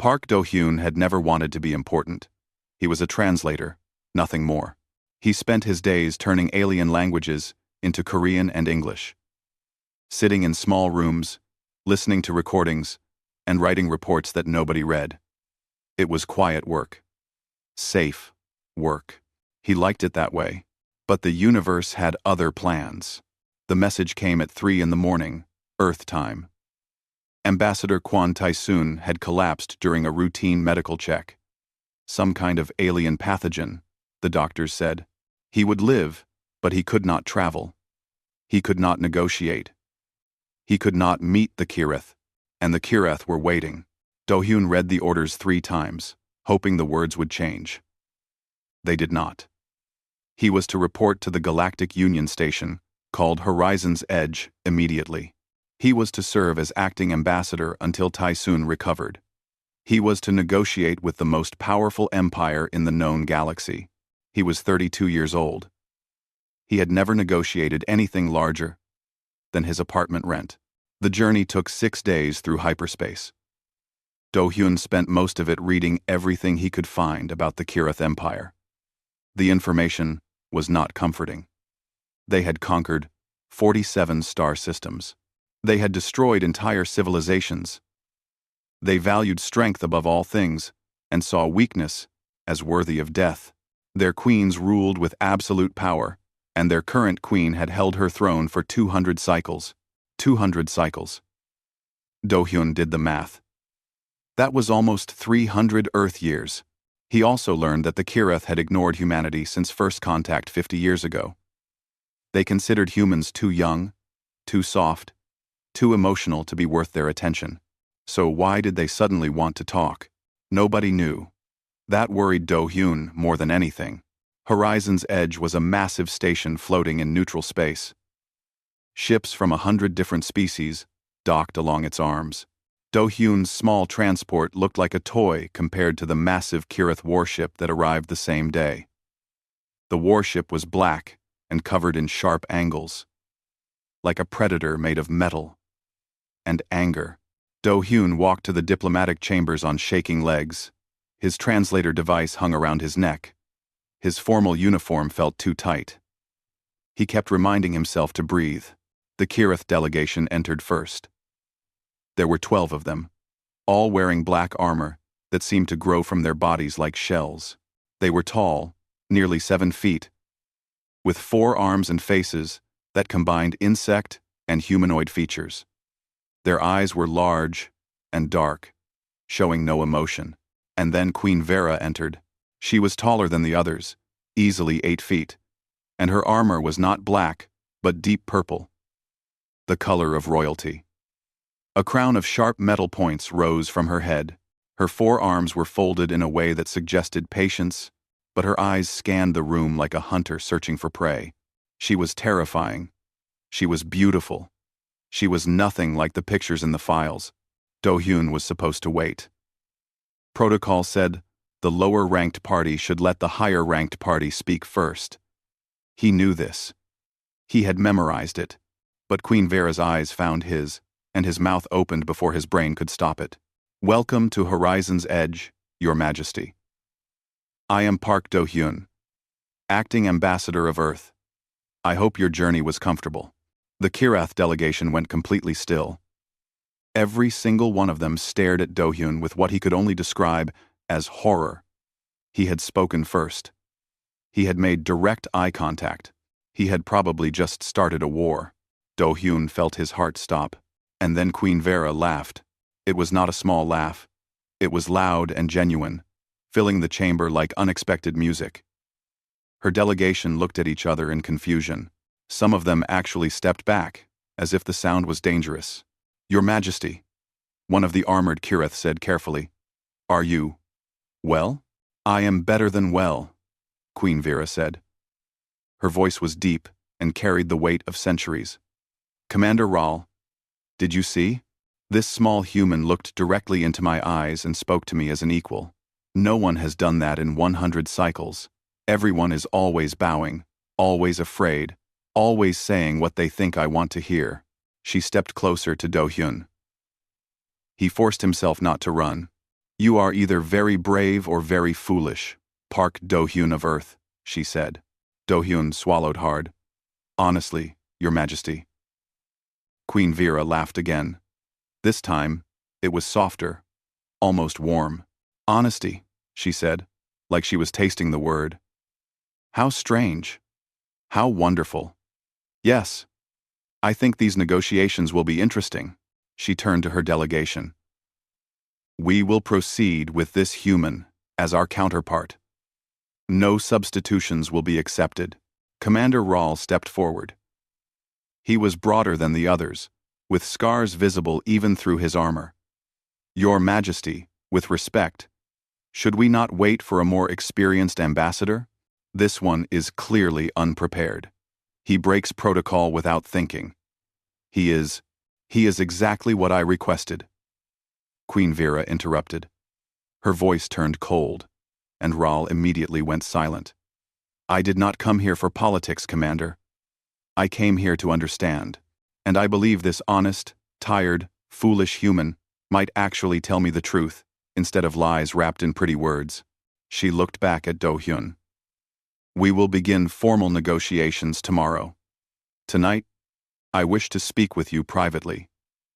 Park Do-hyun had never wanted to be important. He was a translator, nothing more. He spent his days turning alien languages into Korean and English. Sitting in small rooms, listening to recordings, and writing reports that nobody read. It was quiet work. Safe work. He liked it that way. But the universe had other plans. The message came at 3 a.m, Earth time. Ambassador Kwon Tae-soon had collapsed during a routine medical check. Some kind of alien pathogen, the doctors said. He would live, but he could not travel. He could not negotiate. He could not meet the Kirith, and the Kirith were waiting. Do-hyun read the orders 3 times, hoping the words would change. They did not. He was to report to the Galactic Union Station, called Horizon's Edge, immediately. He was to serve as acting ambassador until Tae-soon recovered. He was to negotiate with the most powerful empire in the known galaxy. He was 32 years old. He had never negotiated anything larger than his apartment rent. The journey took 6 days through hyperspace. Do-hyun spent most of it reading everything he could find about the Kirith Empire. The information was not comforting. They had conquered 47 star systems. They had destroyed entire civilizations. They valued strength above all things and saw weakness as worthy of death. Their queens ruled with absolute power, and their current queen had held her throne for 200 cycles. 200 cycles. Do-hyun did the math. That was almost 300 Earth years. He also learned that the Kirith had ignored humanity since first contact 50 years ago. They considered humans too young, too soft, too emotional to be worth their attention. So why did they suddenly want to talk? Nobody knew. That worried Do-hyun more than anything. Horizon's Edge was a massive station floating in neutral space. Ships from 100 different species docked along its arms. Do-hyun's small transport looked like a toy compared to the massive Kirith warship that arrived the same day. The warship was black and covered in sharp angles, like a predator made of metal and anger. Do-hyun walked to the diplomatic chambers on shaking legs. His translator device hung around his neck. His formal uniform felt too tight. He kept reminding himself to breathe. The Kirith delegation entered first. There were 12 of them, all wearing black armor that seemed to grow from their bodies like shells. They were tall, nearly 7 feet, with 4 arms and faces that combined insect and humanoid features. Their eyes were large and dark, showing no emotion. And then Queen Vera entered. She was taller than the others, easily 8 feet, and her armor was not black, but deep purple, the color of royalty. A crown of sharp metal points rose from her head. Her 4 arms were folded in a way that suggested patience, but her eyes scanned the room like a hunter searching for prey. She was terrifying. She was beautiful. She was nothing like the pictures in the files. Do-hyun was supposed to wait. Protocol said the lower-ranked party should let the higher-ranked party speak first. He knew this. He had memorized it, but Queen Vera's eyes found his, and his mouth opened before his brain could stop it. "Welcome to Horizon's Edge, Your Majesty. I am Park Do-hyun, acting ambassador of Earth. I hope your journey was comfortable." The Kirith delegation went completely still. Every single one of them stared at Do-hyun with what he could only describe as horror. He had spoken first. He had made direct eye contact. He had probably just started a war. Do-hyun felt his heart stop. And then Queen Vera laughed. It was not a small laugh. It was loud and genuine, filling the chamber like unexpected music. Her delegation looked at each other in confusion. Some of them actually stepped back, as if the sound was dangerous. "Your Majesty," one of the armored Kirith said carefully. "Are you well?" "I am better than well," Queen Vera said. Her voice was deep and carried the weight of centuries. "Commander Rahl, did you see? This small human looked directly into my eyes and spoke to me as an equal. No one has done that in 100 cycles. Everyone is always bowing, always afraid, always saying what they think I want to hear." She stepped closer to Do-hyun. He forced himself not to run. You are either very brave or very foolish, Park Do-hyun of Earth, she said. Do-hyun swallowed hard. Honestly, Your Majesty. Queen Vera laughed again. This time, it was softer, almost warm. Honesty, she said, like she was tasting the word. How strange. How wonderful. Yes, I think these negotiations will be interesting. She turned to her delegation. We will proceed with this human as our counterpart. No substitutions will be accepted. Commander Rahl stepped forward. He was broader than the others, with scars visible even through his armor. Your Majesty, with respect, should we not wait for a more experienced ambassador? This one is clearly unprepared. He breaks protocol without thinking. He is exactly what I requested. Queen Vera interrupted. Her voice turned cold, and Rahl immediately went silent. I did not come here for politics, Commander. I came here to understand, and I believe this honest, tired, foolish human might actually tell me the truth, instead of lies wrapped in pretty words. She looked back at Do-hyun. We will begin formal negotiations tomorrow. Tonight, I wish to speak with you privately.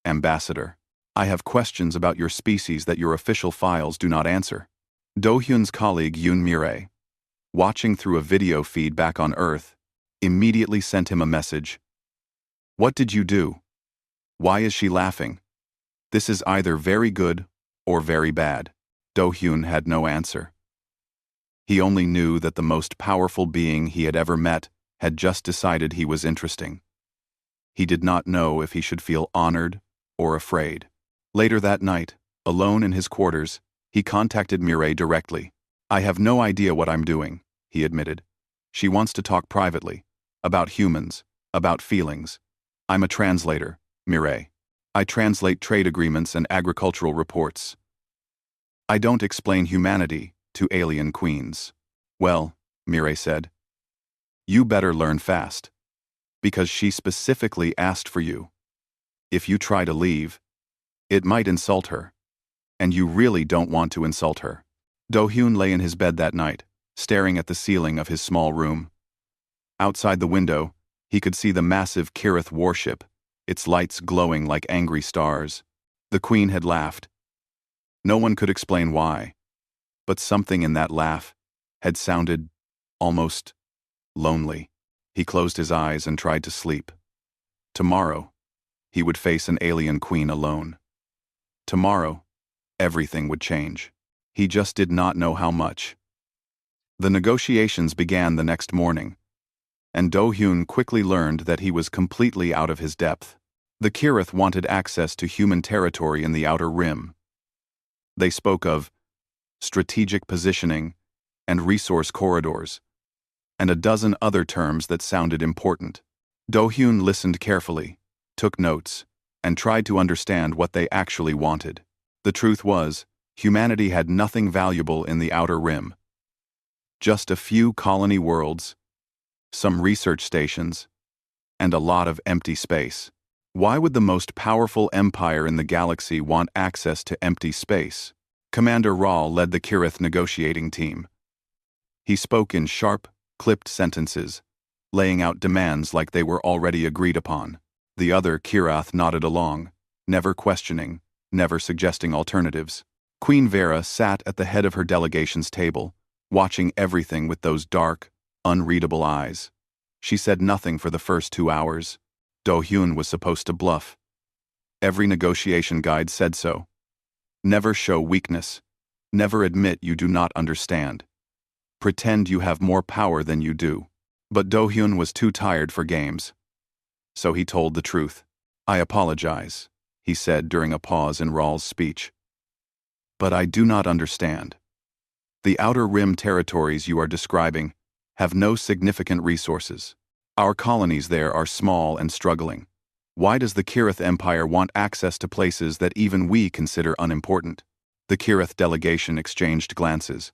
Ambassador, I have questions about your species that your official files do not answer. Do-hyun's colleague Yoon Mireille, watching through a video feed back on Earth, immediately sent him a message. What did you do? Why is she laughing? This is either very good or very bad. Do-hyun had no answer. He only knew that the most powerful being he had ever met had just decided he was interesting. He did not know if he should feel honored or afraid. Later that night, alone in his quarters, he contacted Mireille directly. I have no idea what I'm doing, he admitted. She wants to talk privately, about humans, about feelings. I'm a translator, Mireille. I translate trade agreements and agricultural reports. I don't explain humanity to alien queens. Well, Mireille said, you better learn fast. Because she specifically asked for you. If you try to leave, it might insult her. And you really don't want to insult her. Do-hyun lay in his bed that night, staring at the ceiling of his small room. Outside the window, he could see the massive Kirith warship, its lights glowing like angry stars. The Queen had laughed. No one could explain why, but something in that laugh had sounded almost lonely. He closed his eyes and tried to sleep. Tomorrow, he would face an alien queen alone. Tomorrow, everything would change. He just did not know how much. The negotiations began the next morning, and Do-hyun quickly learned that he was completely out of his depth. The Kirith wanted access to human territory in the Outer Rim. They spoke of strategic positioning and resource corridors, and a dozen other terms that sounded important. Do-hyun listened carefully, took notes, and tried to understand what they actually wanted. The truth was, humanity had nothing valuable in the Outer Rim. Just a few colony worlds, some research stations, and a lot of empty space. Why would the most powerful empire in the galaxy want access to empty space? Commander Rahl led the Kirith negotiating team. He spoke in sharp, clipped sentences, laying out demands like they were already agreed upon. The other Kirath nodded along, never questioning, never suggesting alternatives. Queen Vera sat at the head of her delegation's table, watching everything with those dark, unreadable eyes. She said nothing for the first 2 hours. Do-hyun was supposed to bluff. Every negotiation guide said so. Never show weakness. Never admit you do not understand. Pretend you have more power than you do. But Do-hyun was too tired for games. So he told the truth. I apologize, he said during a pause in Rahl's speech. But I do not understand. The Outer Rim territories you are describing have no significant resources. Our colonies there are small and struggling. Why does the Kirith Empire want access to places that even we consider unimportant? The Kirith delegation exchanged glances.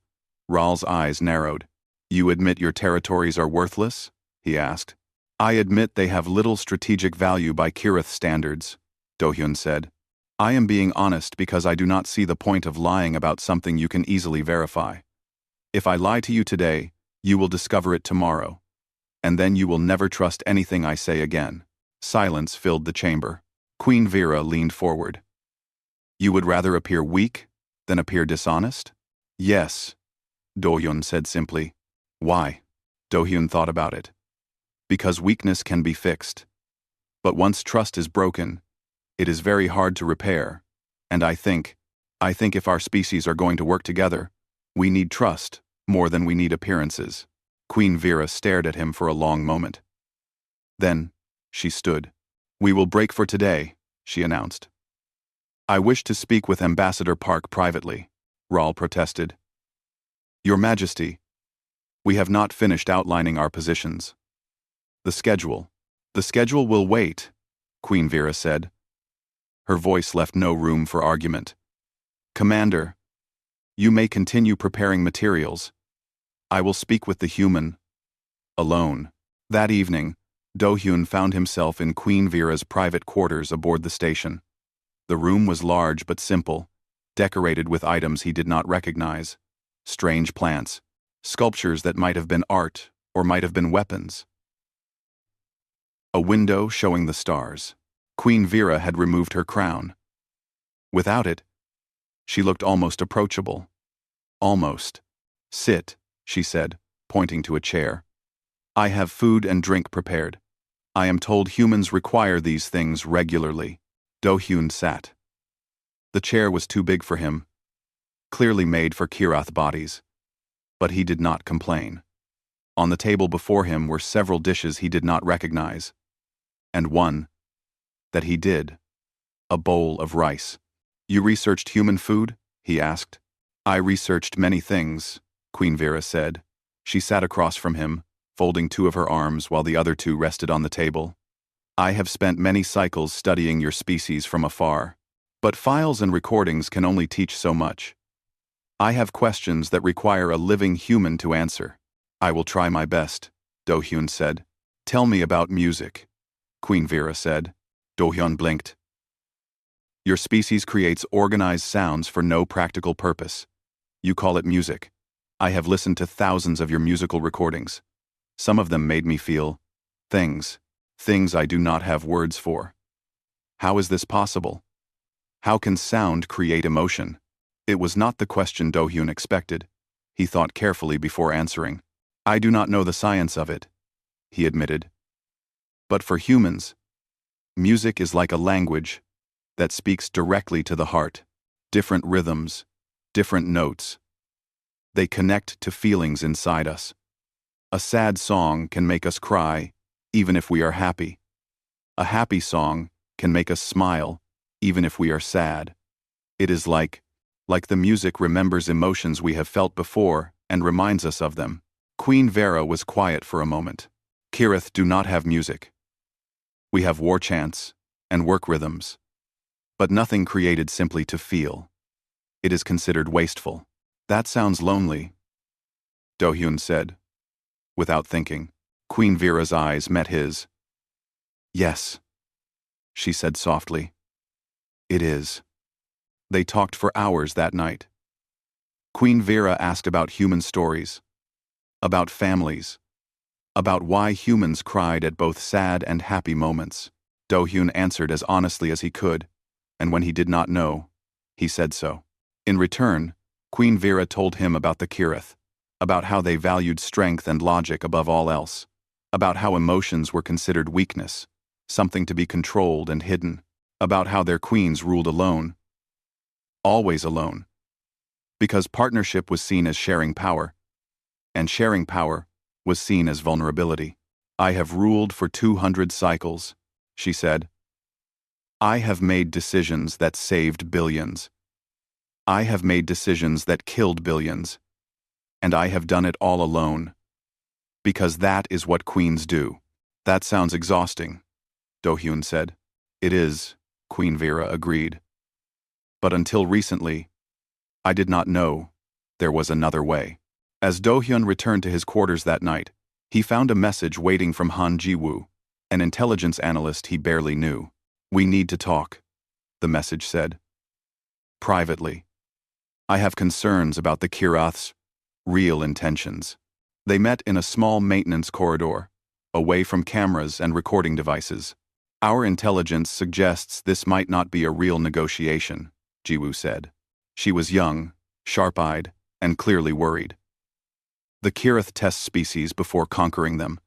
Rahl's eyes narrowed. You admit your territories are worthless? He asked. I admit they have little strategic value by Kirith standards, Do-hyun said. I am being honest because I do not see the point of lying about something you can easily verify. If I lie to you today, you will discover it tomorrow. And then you will never trust anything I say again. Silence filled the chamber. Queen Vera leaned forward. You would rather appear weak than appear dishonest? Yes, Do-hyun said simply. Why? Do-hyun thought about it. Because weakness can be fixed. But once trust is broken, it is very hard to repair. And I think if our species are going to work together, we need trust more than we need appearances. Queen Vera stared at him for a long moment. Then, she stood. We will break for today, she announced. I wish to speak with Ambassador Park privately, Rahl protested. Your Majesty, we have not finished outlining our positions. The schedule will wait, Queen Vera said. Her voice left no room for argument. Commander, you may continue preparing materials. I will speak with the human. Alone. That evening, Do-hyun found himself in Queen Vera's private quarters aboard the station. The room was large but simple, decorated with items he did not recognize. Strange plants, sculptures that might have been art or might have been weapons. A window showing the stars. Queen Vera had removed her crown. Without it, she looked almost approachable. Almost. Sit, she said, pointing to a chair. I have food and drink prepared. I am told humans require these things regularly. Do-hyun sat. The chair was too big for him, clearly made for Kirath bodies. But he did not complain. On the table before him were several dishes he did not recognize. And one that he did. A bowl of rice. You researched human food? He asked. I researched many things, Queen Vera said. She sat across from him, folding two of her arms while the other two rested on the table. I have spent many cycles studying your species from afar. But files and recordings can only teach so much. I have questions that require a living human to answer. I will try my best, Do-hyun said. Tell me about music, Queen Vera said. Do-hyun blinked. Your species creates organized sounds for no practical purpose. You call it music. I have listened to thousands of your musical recordings. Some of them made me feel things I do not have words for. How is this possible? How can sound create emotion? It was not the question Do-hyun expected. He thought carefully before answering. I do not know the science of it, he admitted. But for humans, music is like a language that speaks directly to the heart. Different rhythms, different notes. They connect to feelings inside us. A sad song can make us cry, even if we are happy. A happy song can make us smile, even if we are sad. It is like the music remembers emotions we have felt before and reminds us of them. Queen Vera was quiet for a moment. Kirath do not have music. We have war chants and work rhythms, but nothing created simply to feel. It is considered wasteful. That sounds lonely, Do-hyun said. Without thinking, Queen Vera's eyes met his. Yes, she said softly. It is. They talked for hours that night. Queen Vera asked about human stories, about families, about why humans cried at both sad and happy moments. Do-hyun answered as honestly as he could, and when he did not know, he said so. In return, Queen Vera told him about the Kirath, about how they valued strength and logic above all else, about how emotions were considered weakness, something to be controlled and hidden, about how their queens ruled alone, always alone, because partnership was seen as sharing power, and sharing power was seen as vulnerability. I have ruled for 200 cycles, she said. I have made decisions that saved billions. I have made decisions that killed billions. And I have done it all alone. Because that is what queens do. That sounds exhausting, Do-hyun said. It is, Queen Vera agreed. But until recently, I did not know there was another way. As Do-hyun returned to his quarters that night, he found a message waiting from Han Ji-woo, an intelligence analyst he barely knew. We need to talk. the message said. Privately. I have concerns about the Kirath's real intentions. They met in a small maintenance corridor, away from cameras and recording devices. Our intelligence suggests this might not be a real negotiation, Jiwoo said. She was young, sharp-eyed, and clearly worried. The Kirath test species before conquering them.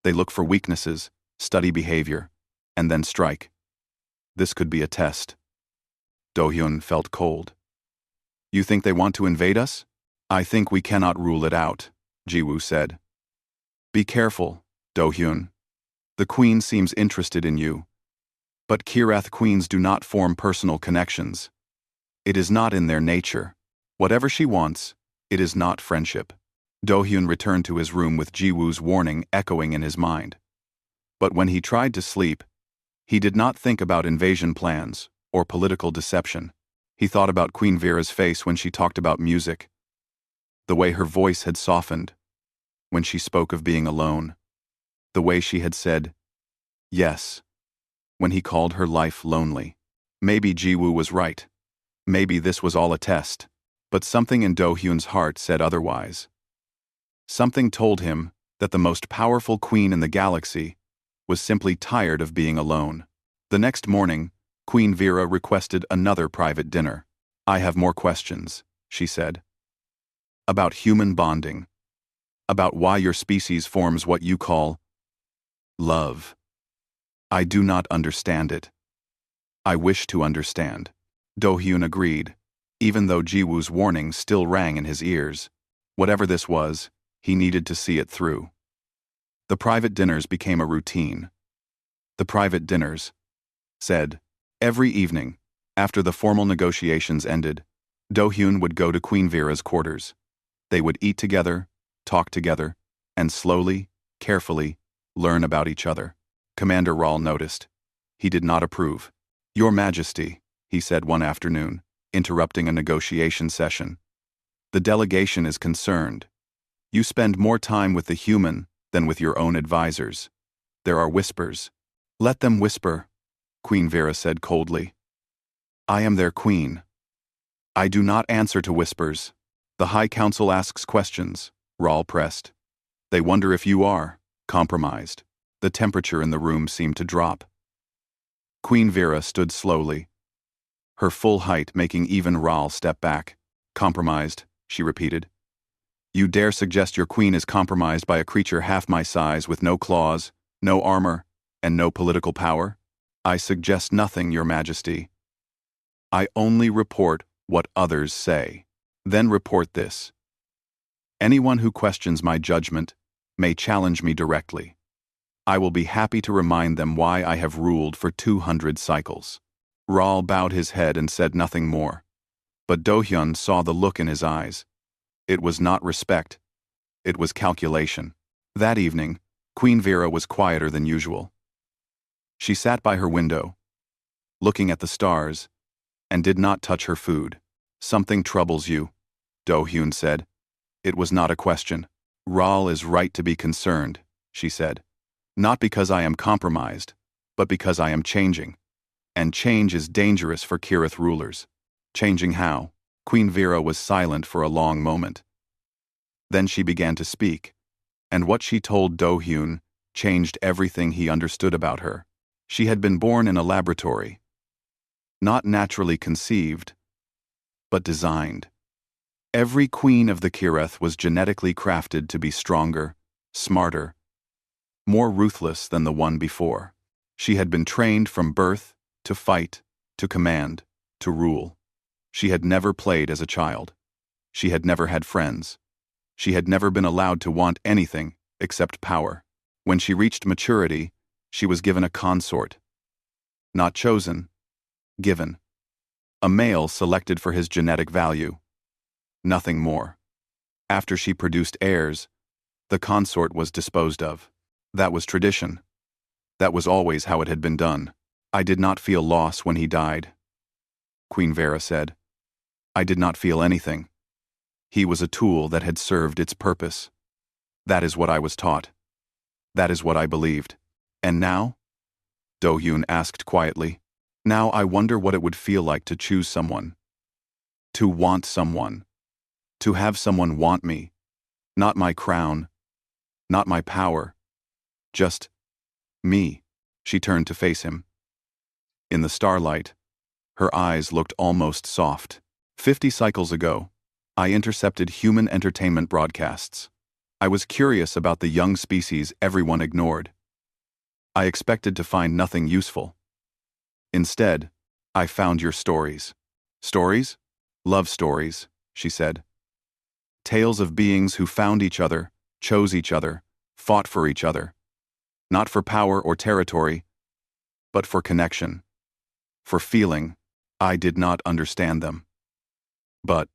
They look for weaknesses, study behavior, and then strike. This could be a test. Do-hyun felt cold. You think they want to invade us? I think we cannot rule it out, Jiwoo said. Be careful, Do-hyun. The queen seems interested in you. But Kirath queens do not form personal connections. It is not in their nature. Whatever she wants, it is not friendship. Do-hyun returned to his room with Jiwoo's warning echoing in his mind. But when he tried to sleep, he did not think about invasion plans or political deception. He thought about Queen Vera's face when she talked about music, the way her voice had softened when she spoke of being alone, the way she had said, yes, when he called her life lonely. Maybe Jiwoo was right. Maybe this was all a test. But something in Do-hyun's heart said otherwise. Something told him that the most powerful queen in the galaxy was simply tired of being alone. The next morning, Queen Vera requested another private dinner. I have more questions, she said. About human bonding. About why your species forms what you call love. I do not understand it. I wish to understand. Do-hyun agreed, even though Jiwoo's warning still rang in his ears. Whatever this was, he needed to see it through. The private dinners became a routine. The private dinners, said, every evening, after the formal negotiations ended, Do-hyun would go to Queen Vera's quarters. They would eat together, talk together, and slowly, carefully, learn about each other. Commander Rahl noticed. He did not approve. Your Majesty, he said one afternoon, interrupting a negotiation session. The delegation is concerned. You spend more time with the human than with your own advisors. There are whispers. Let them whisper, Queen Vera said coldly. I am their queen. I do not answer to whispers. The High Council asks questions, Rahl pressed. They wonder if you are compromised. The temperature in the room seemed to drop. Queen Vera stood slowly, her full height making even Rahl step back. Compromised, she repeated. You dare suggest your queen is compromised by a creature half my size with no claws, no armor, and no political power? I suggest nothing, Your Majesty. I only report what others say. Then report this. Anyone who questions my judgment may challenge me directly. I will be happy to remind them why I have ruled for 200 cycles. Rahl bowed his head and said nothing more. But Do-hyun saw the look in his eyes. It was not respect. It was calculation. That evening, Queen Vera was quieter than usual. She sat by her window, looking at the stars, and did not touch her food. Something troubles you, Do-hyun said. It was not a question. Rahl is right to be concerned, she said. Not because I am compromised, but because I am changing. And change is dangerous for Kirath rulers. Changing how? Queen Vera was silent for a long moment. Then she began to speak, and what she told Do-hyun changed everything he understood about her. She had been born in a laboratory. Not naturally conceived, but designed. Every queen of the Kirath was genetically crafted to be stronger, smarter, more ruthless than the one before. She had been trained from birth to fight, to command, to rule. She had never played as a child. She had never had friends. She had never been allowed to want anything except power. When she reached maturity, she was given a consort. Not chosen, given. A male selected for his genetic value. Nothing more. After she produced heirs, the consort was disposed of. That was tradition. That was always how it had been done. I did not feel loss when he died, Queen Vera said. I did not feel anything. He was a tool that had served its purpose. That is what I was taught. That is what I believed. And now? Do-hyun asked quietly. Now I wonder what it would feel like to choose someone. To want someone. To have someone want me. Not my crown. Not my power. Just me. She turned to face him. In the starlight, her eyes looked almost soft. 50 cycles ago, I intercepted human entertainment broadcasts. I was curious about the young species everyone ignored. I expected to find nothing useful. Instead, I found your stories. Stories? Love stories, she said. Tales of beings who found each other, chose each other, fought for each other. Not for power or territory, but for connection. For feeling. I did not understand them. But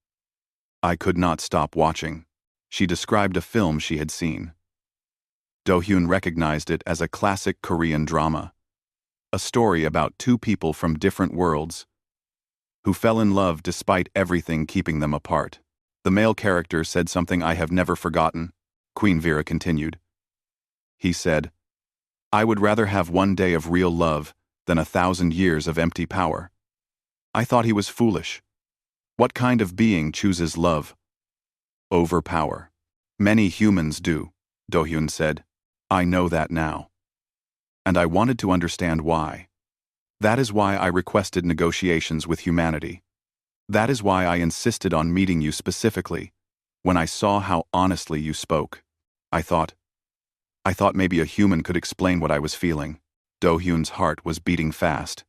I could not stop watching. She described a film she had seen. Do-hyun recognized it as a classic Korean drama. A story about two people from different worlds who fell in love despite everything keeping them apart. The male character said something I have never forgotten, Queen Vera continued. He said, I would rather have one day of real love than 1,000 years of empty power. I thought he was foolish. What kind of being chooses love over power? Many humans do, Do-hyun said. I know that now. And I wanted to understand why. That is why I requested negotiations with humanity. That is why I insisted on meeting you specifically, when I saw how honestly you spoke. I thought maybe a human could explain what I was feeling. Do-hyun's heart was beating fast.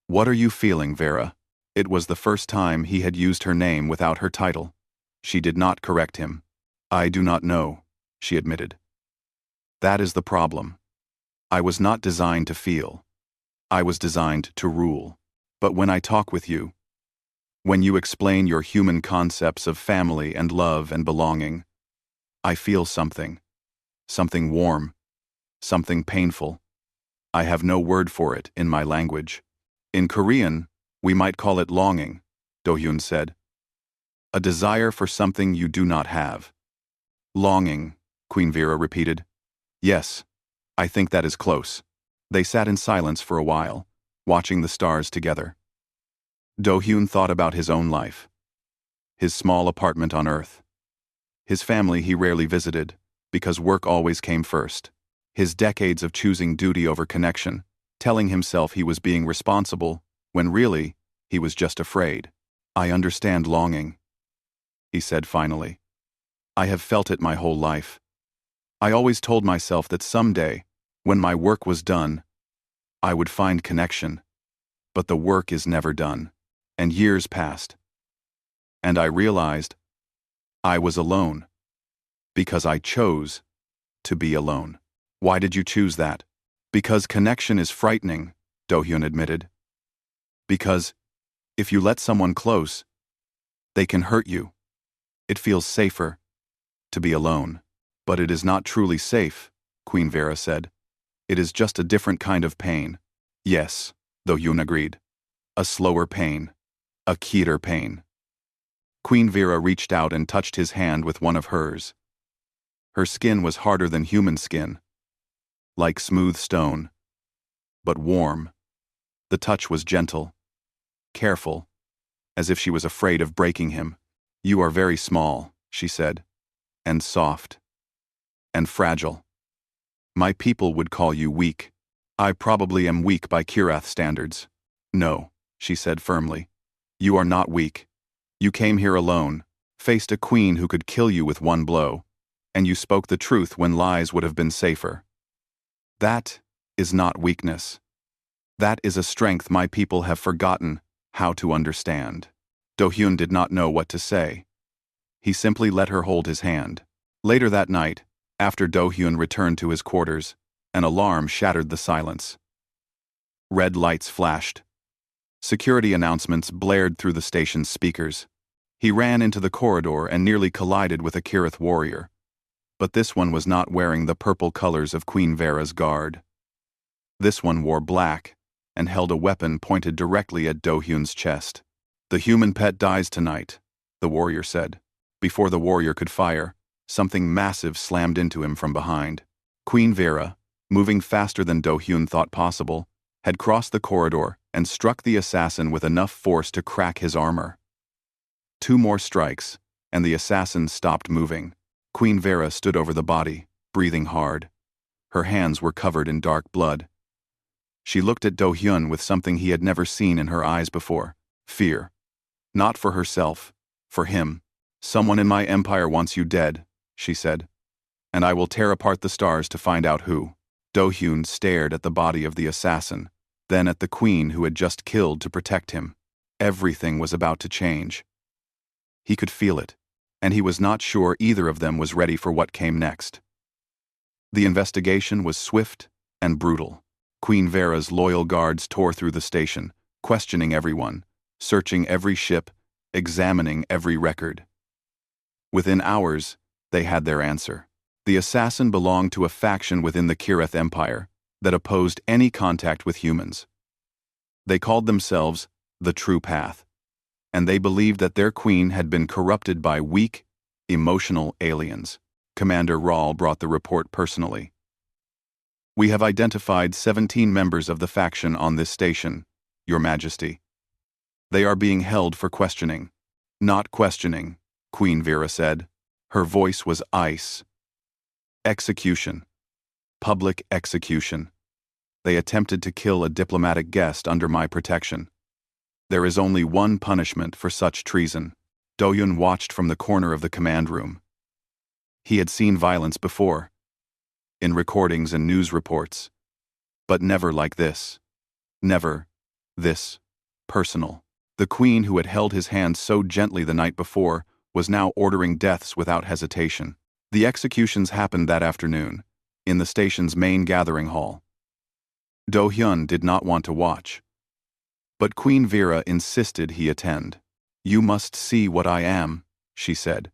What are you feeling, Vera? It was the first time he had used her name without her title. She did not correct him. I do not know, she admitted. That is the problem. I was not designed to feel. I was designed to rule. But when I talk with you, when you explain your human concepts of family and love and belonging, I feel something. Something warm. Something painful. I have no word for it in my language. In Korean, we might call it longing, Do-hyun said. A desire for something you do not have. Longing, Queen Vera repeated. Yes, I think that is close. They sat in silence for a while, watching the stars together. Do-hyun thought about his own life. His small apartment on Earth. His family he rarely visited, because work always came first. His decades of choosing duty over connection, telling himself he was being responsible, when really, he was just afraid. I understand longing, he said finally. I have felt it my whole life. I always told myself that someday, when my work was done, I would find connection. But the work is never done, and years passed. And I realized I was alone, because I chose to be alone. Why did you choose that? Because connection is frightening, Do-hyun admitted. Because, if you let someone close, they can hurt you. It feels safer to be alone. But it is not truly safe, Queen Vera said. It is just a different kind of pain. Yes, Do-hyun agreed. A slower pain. A keener pain. Queen Vera reached out and touched his hand with one of hers. Her skin was harder than human skin. Like smooth stone. But warm. The touch was gentle. Careful. As if she was afraid of breaking him. You are very small, she said. And soft. And fragile. My people would call you weak. I probably am weak by Kirath standards. No, she said firmly. You are not weak. You came here alone, faced a queen who could kill you with one blow, and you spoke the truth when lies would have been safer. That is not weakness. That is a strength my people have forgotten how to understand. Do-hyun did not know what to say. He simply let her hold his hand. Later that night, after Do-hyun returned to his quarters, an alarm shattered the silence. Red lights flashed. Security announcements blared through the station's speakers. He ran into the corridor and nearly collided with a Kirath warrior. But this one was not wearing the purple colors of Queen Vera's guard. This one wore black and held a weapon pointed directly at Do-hyun's chest. The human pet dies tonight, the warrior said. Before the warrior could fire, something massive slammed into him from behind. Queen Vera, moving faster than Do-hyun thought possible, had crossed the corridor and struck the assassin with enough force to crack his armor. 2 more strikes, and the assassin stopped moving. Queen Vera stood over the body, breathing hard. Her hands were covered in dark blood. She looked at Do-hyun with something he had never seen in her eyes before: fear. Not for herself, for him. "Someone in my empire wants you dead," she said. "And I will tear apart the stars to find out who." Do-hyun stared at the body of the assassin, then at the queen who had just killed to protect him. Everything was about to change. He could feel it, and he was not sure either of them was ready for what came next. The investigation was swift and brutal. Queen Vera's loyal guards tore through the station, questioning everyone, searching every ship, examining every record. Within hours, they had their answer. The assassin belonged to a faction within the Kirith Empire that opposed any contact with humans. They called themselves the True Path, and they believed that their queen had been corrupted by weak, emotional aliens. Commander Rahl brought the report personally. "We have identified 17 members of the faction on this station, Your Majesty. They are being held for questioning." "Not questioning," Queen Vera said. Her voice was ice. "Execution. Public execution. They attempted to kill a diplomatic guest under my protection. There is only one punishment for such treason." Do-hyun watched from the corner of the command room. He had seen violence before, in recordings and news reports, but never like this. Never this personal. The queen who had held his hand so gently the night before was now ordering deaths without hesitation. The executions happened that afternoon, in the station's main gathering hall. Do-hyun did not want to watch, but Queen Vera insisted he attend. "You must see what I am," she said.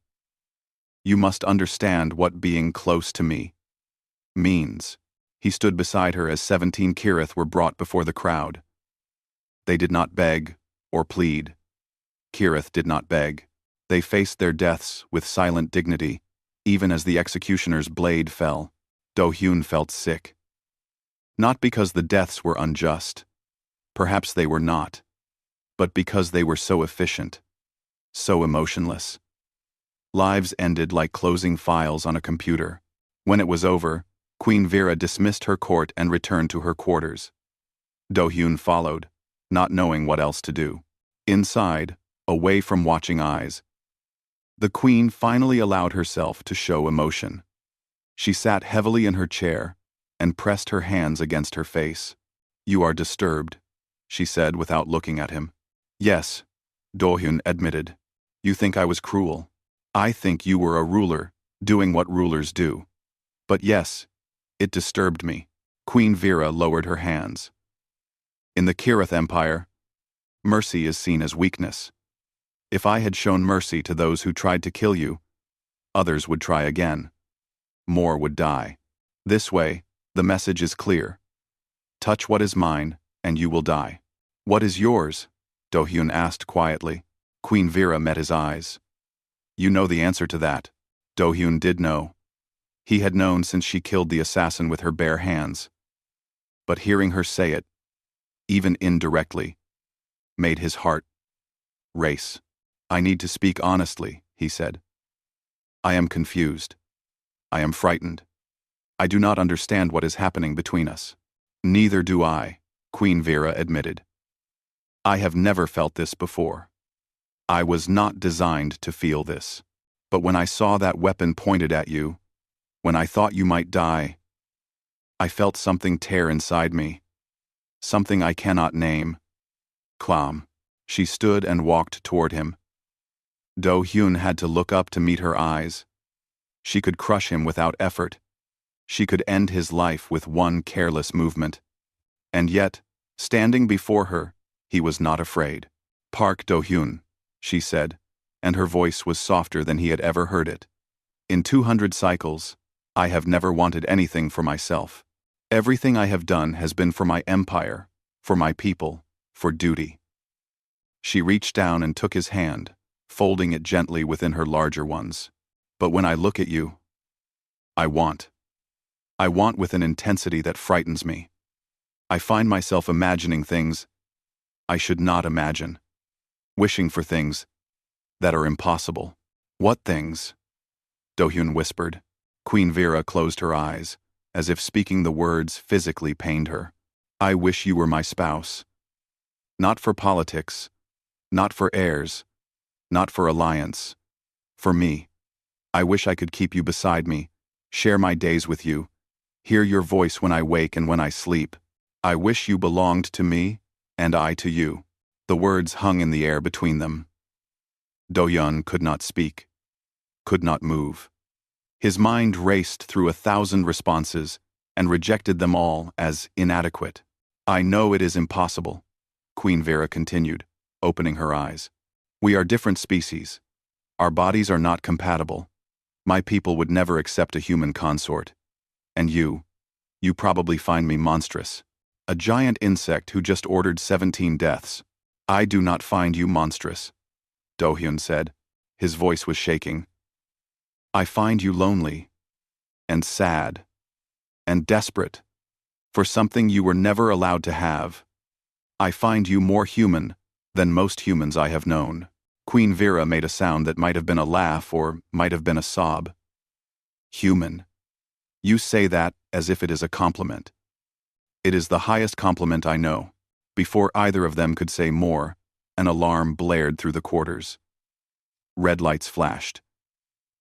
"You must understand what being close to me means." He stood beside her as 17 Kirith were brought before the crowd. They did not beg or plead. Kirith did not beg. They faced their deaths with silent dignity, even as the executioner's blade fell. Do-hyun felt sick. Not because the deaths were unjust. Perhaps they were not. But because they were so efficient, so emotionless. Lives ended like closing files on a computer. When it was over, Queen Vera dismissed her court and returned to her quarters. Do-hyun followed, not knowing what else to do. Inside, away from watching eyes, the queen finally allowed herself to show emotion. She sat heavily in her chair and pressed her hands against her face. "You are disturbed," she said without looking at him. "Yes," Do-hyun admitted. "You think I was cruel. I think you were a ruler, doing what rulers do. But yes, it disturbed me." Queen Vera lowered her hands. "In the Kirith Empire, mercy is seen as weakness. If I had shown mercy to those who tried to kill you, others would try again. More would die. This way, the message is clear. Touch what is mine, and you will die." "What is yours?" Do-hyun asked quietly. Queen Vera met his eyes. "You know the answer to that." Do-hyun did know. He had known since she killed the assassin with her bare hands. But hearing her say it, even indirectly, made his heart race. "I need to speak honestly," he said. "I am confused. I am frightened. I do not understand what is happening between us." "Neither do I," Queen Vera admitted. "I have never felt this before. I was not designed to feel this. But when I saw that weapon pointed at you, when I thought you might die, I felt something tear inside me. Something I cannot name." "Clam." She stood and walked toward him. Do-hyun had to look up to meet her eyes. She could crush him without effort. She could end his life with one careless movement. And yet, standing before her, he was not afraid. "Park Do-hyun," she said, and her voice was softer than he had ever heard it. "In 200 cycles, I have never wanted anything for myself. Everything I have done has been for my empire, for my people, for duty." She reached down and took his hand, folding it gently within her larger ones. "But when I look at you, I want with an intensity that frightens me. I find myself imagining things I should not imagine. Wishing for things that are impossible. What things? Do-hyun whispered. Queen Vera closed her eyes, as if speaking the words physically pained her. I wish you were my spouse. Not for politics, not for heirs, not for alliance. For me. I wish I could keep you beside me, share my days with you, hear your voice when I wake and when I sleep. I wish you belonged to me, and I to you. The words hung in the air between them. Do-hyun could not speak, could not move. His mind raced through 1,000 responses and rejected them all as inadequate. I know it is impossible, Queen Vera continued, opening her eyes. We are different species. Our bodies are not compatible. My people would never accept a human consort. And you probably find me monstrous. A giant insect who just ordered 17 deaths. I do not find you monstrous, Do-hyun said. His voice was shaking. I find you lonely, and sad, and desperate, for something you were never allowed to have. I find you more human than most humans I have known. Queen Vera made a sound that might have been a laugh or might have been a sob. Human. You say that as if it is a compliment. It is the highest compliment I know. Before either of them could say more, an alarm blared through the quarters. Red lights flashed.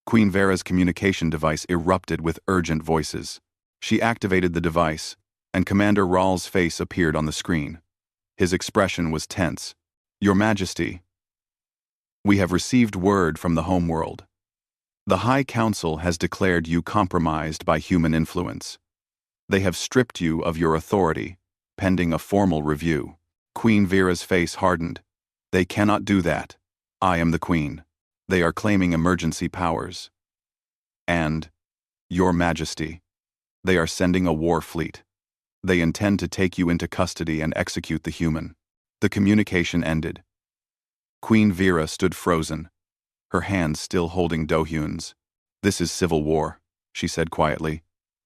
Queen Vera's communication device erupted with urgent voices. She activated the device, and Commander Ral's face appeared on the screen. His expression was tense. Your Majesty, we have received word from the homeworld. The High Council has declared you compromised by human influence. They have stripped you of your authority, pending a formal review. Queen Vera's face hardened. They cannot do that. I am the Queen. They are claiming emergency powers. And, Your Majesty, they are sending a war fleet. They intend to take you into custody and execute the human. The communication ended. Queen Vera stood frozen, her hands still holding Do-hyun's. This is civil war, she said quietly.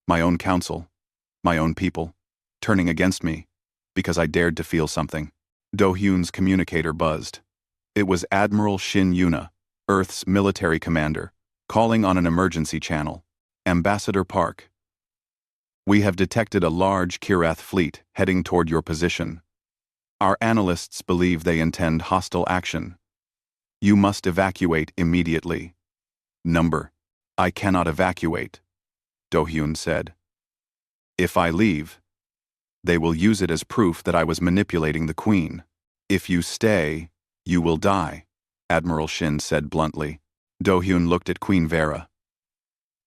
My own council, my own people, turning against me, because I dared to feel something. Do-hyun's communicator buzzed. It was Admiral Shin Yuna, Earth's military commander, calling on an emergency channel. Ambassador Park. We have detected a large Kirath fleet heading toward your position. Our analysts believe they intend hostile action. You must evacuate immediately. Number. I cannot evacuate, Do-hyun said. If I leave, they will use it as proof that I was manipulating the Queen. If you stay, you will die, Admiral Shin said bluntly. Do-hyun looked at Queen Vera.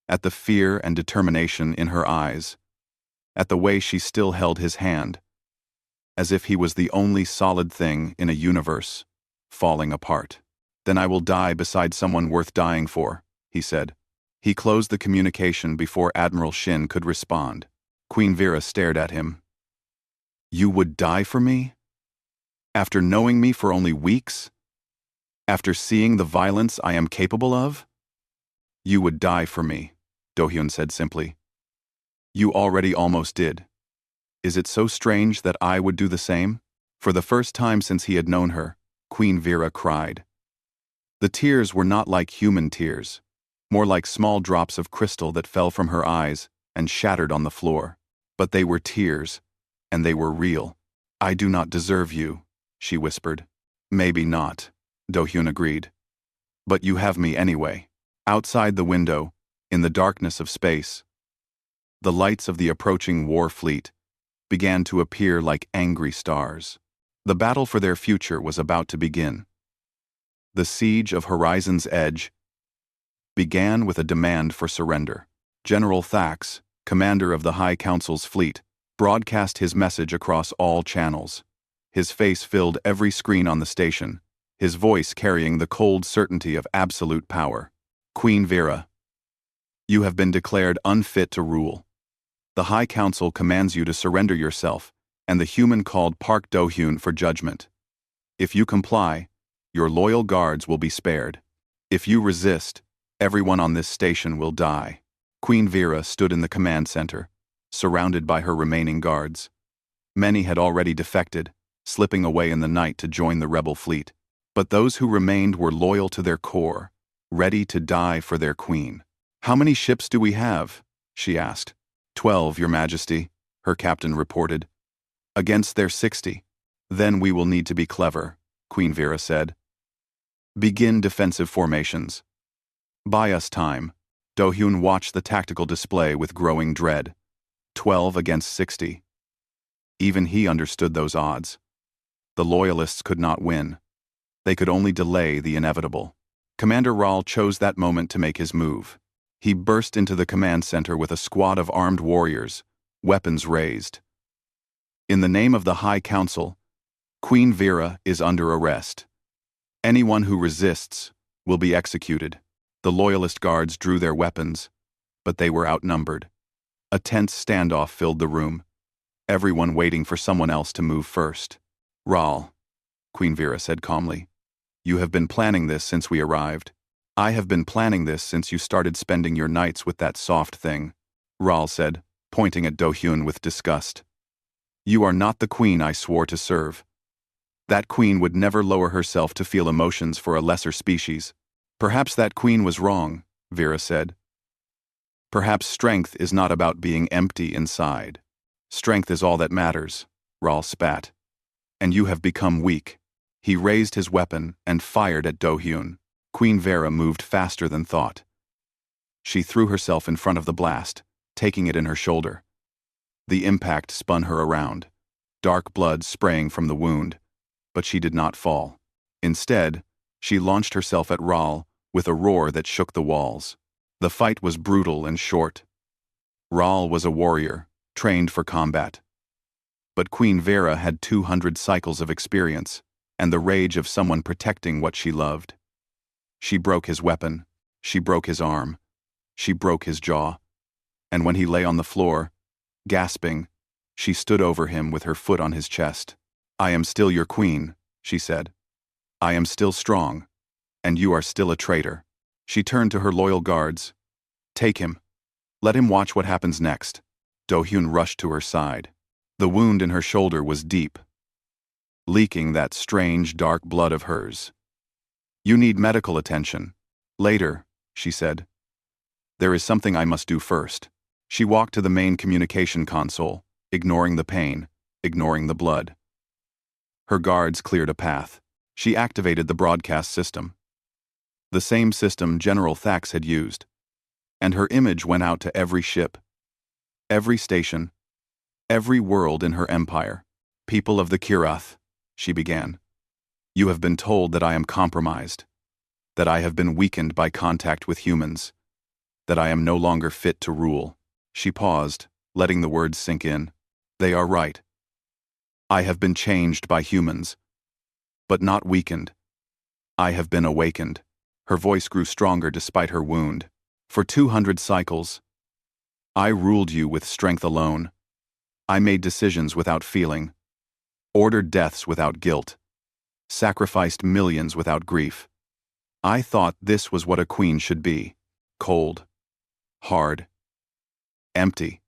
At the fear and determination in her eyes, at the way she still held his hand, as if he was the only solid thing in a universe falling apart. Then I will die beside someone worth dying for, he said. He closed the communication before Admiral Shin could respond. Queen Vera stared at him. You would die for me? After knowing me for only weeks? After seeing the violence I am capable of? You would die for me, Do-hyun said simply. You already almost did. Is it so strange that I would do the same? For the first time since he had known her, Queen Vera cried. The tears were not like human tears, more like small drops of crystal that fell from her eyes and shattered on the floor. But they were tears, and they were real. I do not deserve you, she whispered. Maybe not, Do-hyun agreed. But you have me anyway. Outside the window, in the darkness of space, the lights of the approaching war fleet began to appear like angry stars. The battle for their future was about to begin. The siege of Horizon's Edge began with a demand for surrender. General Thax, commander of the High Council's fleet, broadcast his message across all channels. His face filled every screen on the station, his voice carrying the cold certainty of absolute power. Queen Vera, you have been declared unfit to rule. The High Council commands you to surrender yourself and the human called Park Do-hyun for judgment. If you comply, your loyal guards will be spared. If you resist, everyone on this station will die. Queen Vera stood in the command center, surrounded by her remaining guards. Many had already defected, slipping away in the night to join the rebel fleet. But those who remained were loyal to their core, ready to die for their queen. "How many ships do we have?" she asked. 12, Your Majesty," her captain reported. "Against their 60. Then we will need to be clever," Queen Vera said. "Begin defensive formations." "Buy us time." Do-hyun watched the tactical display with growing dread. 12 against 60. Even he understood those odds. The Loyalists could not win. They could only delay the inevitable. Commander Rahl chose that moment to make his move. He burst into the command center with a squad of armed warriors, weapons raised. "In the name of the High Council, Queen Vera is under arrest. Anyone who resists will be executed." The Loyalist guards drew their weapons, but they were outnumbered. A tense standoff filled the room, everyone waiting for someone else to move first. "Rahl," Queen Vera said calmly, "you have been planning this since we arrived." "I have been planning this since you started spending your nights with that soft thing," Rahl said, pointing at Do-hyun with disgust. "You are not the queen I swore to serve. That queen would never lower herself to feel emotions for a lesser species." "Perhaps that queen was wrong," Vera said. "Perhaps strength is not about being empty inside. Strength is all that matters," Rahl spat. "And you have become weak." He raised his weapon and fired at Do-hyun. Queen Vera moved faster than thought. She threw herself in front of the blast, taking it in her shoulder. The impact spun her around, dark blood spraying from the wound, but she did not fall. Instead, she launched herself at Rahl with a roar that shook the walls. The fight was brutal and short. Rahl was a warrior, trained for combat. But Queen Vera had 200 cycles of experience, and the rage of someone protecting what she loved. She broke his weapon, she broke his arm, she broke his jaw, and when he lay on the floor, gasping, she stood over him with her foot on his chest. "I am still your queen," she said. "I am still strong, and you are still a traitor." She turned to her loyal guards. "Take him. Let him watch what happens next." Do-hyun rushed to her side. The wound in her shoulder was deep, leaking that strange dark blood of hers. "You need medical attention. Later," she said. "There is something I must do first." She walked to the main communication console, ignoring the pain, ignoring the blood. Her guards cleared a path. She activated the broadcast system. The same system General Thax had used. And her image went out to every ship, every station, every world in her empire. "People of the Kirath," she began. "You have been told that I am compromised, that I have been weakened by contact with humans, that I am no longer fit to rule." She paused, letting the words sink in. "They are right. I have been changed by humans, but not weakened. I have been awakened." Her voice grew stronger despite her wound. "For 200 cycles, I ruled you with strength alone. I made decisions without feeling, ordered deaths without guilt, sacrificed millions without grief. I thought this was what a queen should be: cold, hard, empty.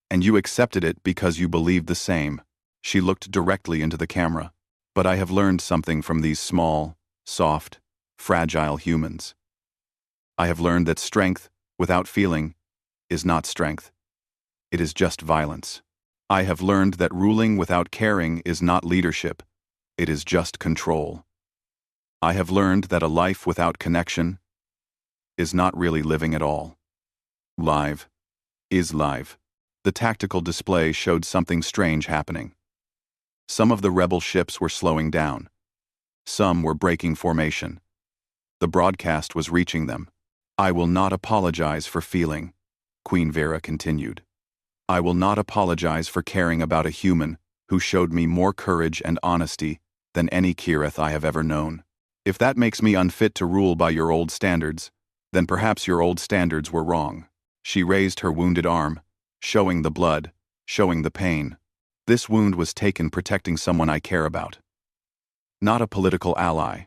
And you accepted it because you believed the same." She looked directly into the camera. "But I have learned something from these small, soft, fragile humans. I have learned that strength, without feeling, is not strength. It is just violence. I have learned that ruling without caring is not leadership. It is just control. I have learned that a life without connection is not really living at all. Live is live." The tactical display showed something strange happening. Some of the rebel ships were slowing down. Some were breaking formation. The broadcast was reaching them. "I will not apologize for feeling," Queen Vera continued. "I will not apologize for caring about a human who showed me more courage and honesty than any Kirath I have ever known. If that makes me unfit to rule by your old standards, then perhaps your old standards were wrong." She raised her wounded arm, showing the blood, showing the pain. "This wound was taken protecting someone I care about. Not a political ally.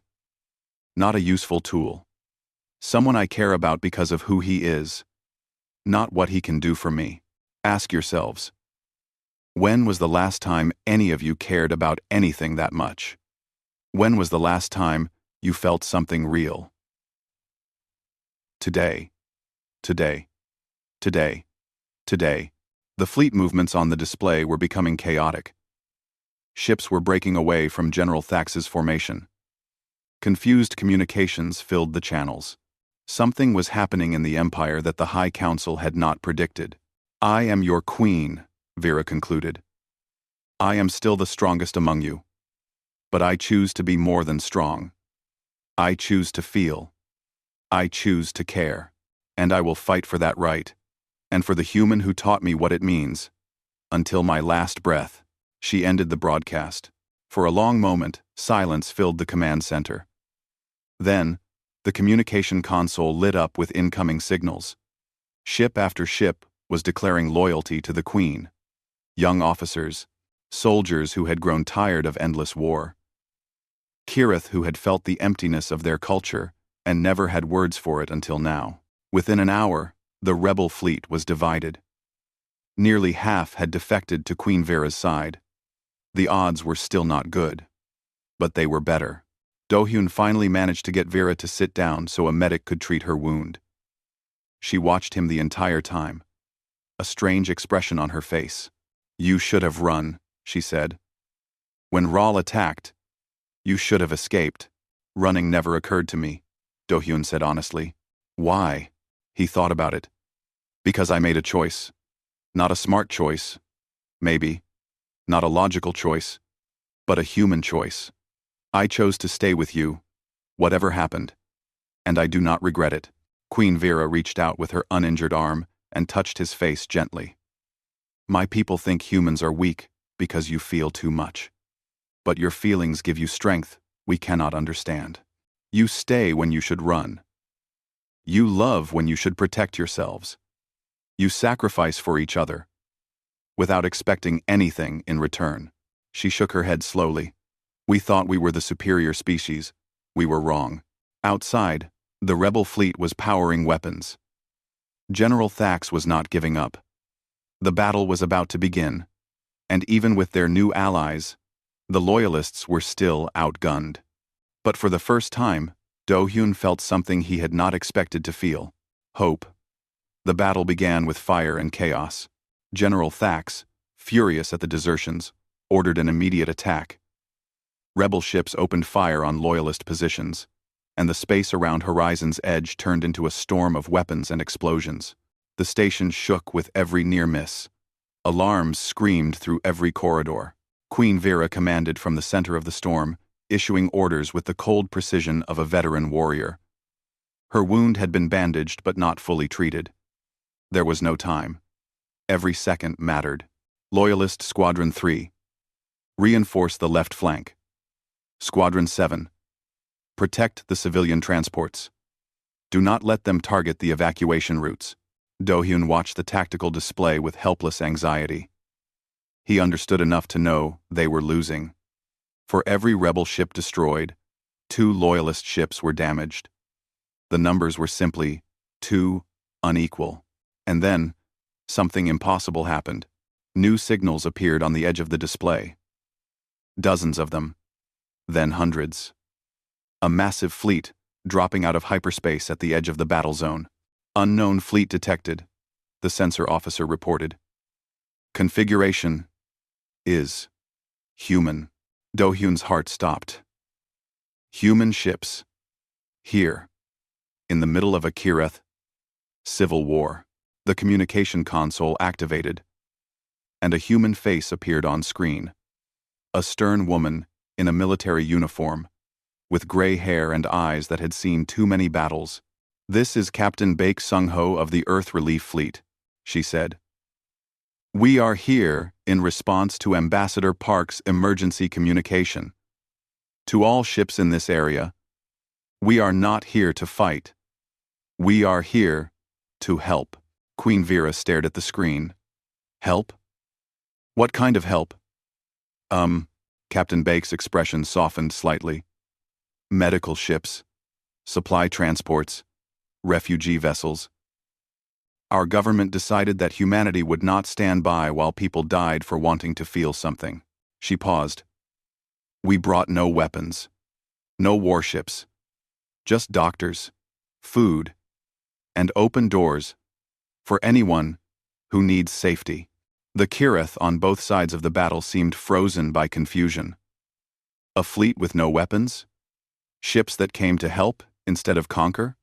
Not a useful tool. Someone I care about because of who he is, not what he can do for me. Ask yourselves, When was the last time any of you cared about anything that much? When was the last time you felt something real? Today. Today. Today. Today. The fleet movements on the display were becoming chaotic. Ships were breaking away from General Thax's formation. Confused communications filled the channels. Something was happening in the Empire that the High Council had not predicted. "I am your queen," Vera concluded. "I am still the strongest among you. But I choose to be more than strong. I choose to feel. I choose to care. And I will fight for that right, and for the human who taught me what it means. Until my last breath." She ended the broadcast. For a long moment, silence filled the command center. Then, the communication console lit up with incoming signals. Ship after ship was declaring loyalty to the Queen. Young officers, soldiers who had grown tired of endless war. Kirith who had felt the emptiness of their culture and never had words for it until now. Within an hour, the rebel fleet was divided. Nearly half had defected to Queen Vera's side. The odds were still not good. But they were better. Do-hyun finally managed to get Vera to sit down so a medic could treat her wound. She watched him the entire time, a strange expression on her face. "You should have run," she said. "When Rahl attacked, you should have escaped." "Running never occurred to me," Do-hyun said honestly. "Why?" He thought about it. "Because I made a choice. Not a smart choice, maybe. Not a logical choice, but a human choice. I chose to stay with you, whatever happened. And I do not regret it." Queen Vera reached out with her uninjured arm and touched his face gently. "My people think humans are weak because you feel too much. But your feelings give you strength we cannot understand. You stay when you should run. You love when you should protect yourselves. You sacrifice for each other, without expecting anything in return." She shook her head slowly. "We thought we were the superior species. We were wrong." Outside, the rebel fleet was powering weapons. General Thax was not giving up. The battle was about to begin, and even with their new allies, the Loyalists were still outgunned. But for the first time, Do-hyun felt something he had not expected to feel: hope. The battle began with fire and chaos. General Thax, furious at the desertions, ordered an immediate attack. Rebel ships opened fire on Loyalist positions, and the space around Horizon's edge turned into a storm of weapons and explosions. The station shook with every near miss. Alarms screamed through every corridor. Queen Vera commanded from the center of the storm, issuing orders with the cold precision of a veteran warrior. Her wound had been bandaged but not fully treated. There was no time. Every second mattered. Loyalist Squadron 3. Reinforce the left flank. Squadron 7. Protect the civilian transports. Do not let them target the evacuation routes. Do-hyun watched the tactical display with helpless anxiety. He understood enough to know they were losing. For every rebel ship destroyed, 2 Loyalist ships were damaged. The numbers were simply too unequal. And then, something impossible happened. New signals appeared on the edge of the display. Dozens of them. Then hundreds. A massive fleet, dropping out of hyperspace at the edge of the battle zone. "Unknown fleet detected," the sensor officer reported. "Configuration is human." Do-hyun's heart stopped. Human ships. Here. In the middle of a Kirith civil war. The communication console activated, and a human face appeared on screen. A stern woman in a military uniform, with gray hair and eyes that had seen too many battles. "This is Captain Baek Sung-ho of the Earth Relief Fleet," she said. "We are here in response to Ambassador Park's emergency communication. To all ships in this area, we are not here to fight. We are here to help." Queen Vera stared at the screen. "Help? What kind of help?" Captain Baek's expression softened slightly. "Medical ships, supply transports, refugee vessels." Our government decided that humanity would not stand by while people died for wanting to feel something. She paused. We brought no weapons, no warships, just doctors, food, and open doors for anyone who needs safety. The Kirith on both sides of the battle seemed frozen by confusion. A fleet with no weapons? Ships that came to help instead of conquer?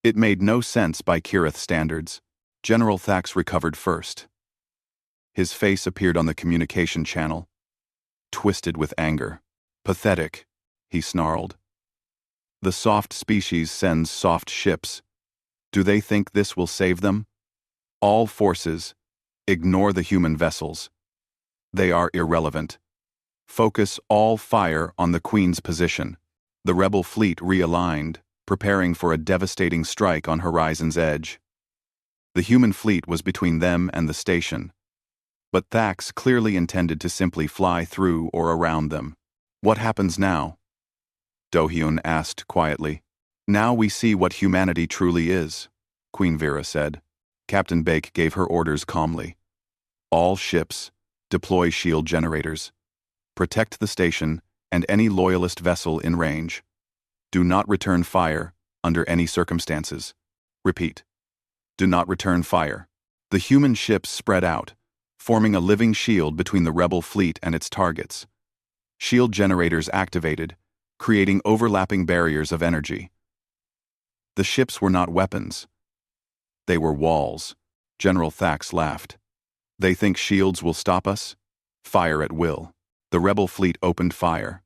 It made no sense by Kirith standards. General Thax recovered first. His face appeared on the communication channel, twisted with anger. Pathetic, he snarled. The soft species sends soft ships. Do they think this will save them? All forces, ignore the human vessels. They are irrelevant. Focus all fire on the Queen's position. The rebel fleet realigned, preparing for a devastating strike on Horizon's edge. The human fleet was between them and the station, but Thax clearly intended to simply fly through or around them. What happens now? Do-hyun asked quietly. Now we see what humanity truly is, Queen Vera said. Captain Bake gave her orders calmly. All ships, deploy shield generators. Protect the station and any loyalist vessel in range. Do not return fire under any circumstances. Repeat. Do not return fire. The human ships spread out, forming a living shield between the rebel fleet and its targets. Shield generators activated, creating overlapping barriers of energy. The ships were not weapons. They were walls. General Thax laughed. They think shields will stop us? Fire at will. The rebel fleet opened fire.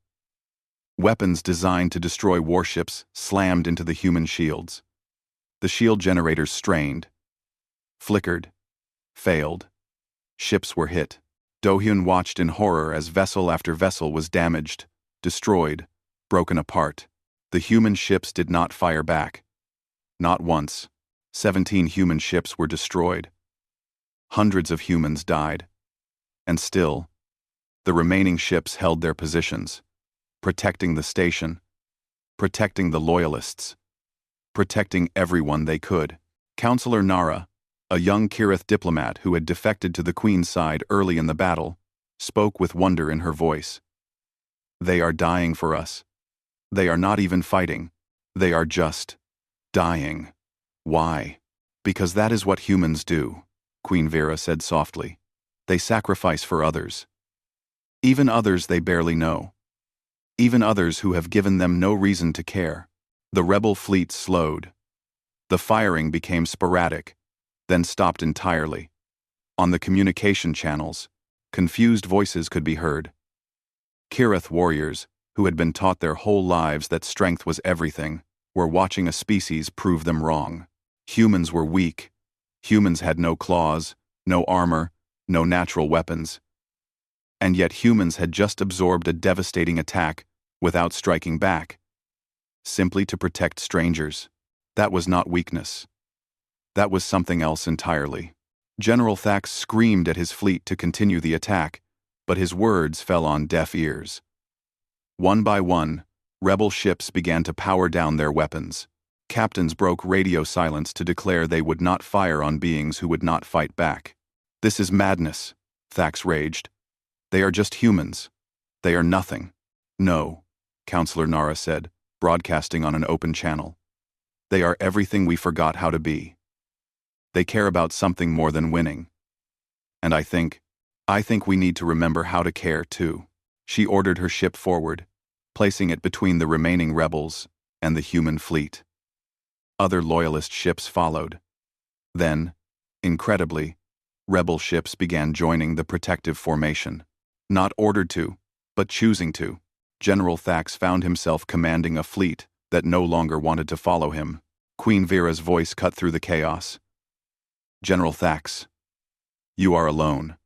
Weapons designed to destroy warships slammed into the human shields. The shield generators strained, flickered, failed. Ships were hit. Do-hyun watched in horror as vessel after vessel was damaged, destroyed, broken apart. The human ships did not fire back. Not once. 17 human ships were destroyed. Hundreds of humans died. And still, the remaining ships held their positions, protecting the station, protecting the loyalists, protecting everyone they could. Counselor Nara, a young Kirith diplomat who had defected to the Queen's side early in the battle, spoke with wonder in her voice. They are dying for us. They are not even fighting. They are just dying. Why? Because that is what humans do, Queen Vera said softly. They sacrifice for others. Even others they barely know. Even others who have given them no reason to care. The rebel fleet slowed. The firing became sporadic, then stopped entirely. On the communication channels, confused voices could be heard. Kirith warriors, who had been taught their whole lives that strength was everything, were watching a species prove them wrong. Humans were weak. Humans had no claws, no armor, no natural weapons. And yet humans had just absorbed a devastating attack without striking back. Simply to protect strangers. That was not weakness. That was something else entirely. General Thax screamed at his fleet to continue the attack, but his words fell on deaf ears. One by one, rebel ships began to power down their weapons. Captains broke radio silence to declare they would not fire on beings who would not fight back. This is madness, Thax raged. They are just humans. They are nothing. No, Counselor Nara said, broadcasting on an open channel. They are everything we forgot how to be. They care about something more than winning. And I think we need to remember how to care too. She ordered her ship forward, placing it between the remaining rebels and the human fleet. Other loyalist ships followed. Then, incredibly, rebel ships began joining the protective formation. Not ordered to, but choosing to. General Thax found himself commanding a fleet that no longer wanted to follow him. Queen Vera's voice cut through the chaos. General Thax, you are alone.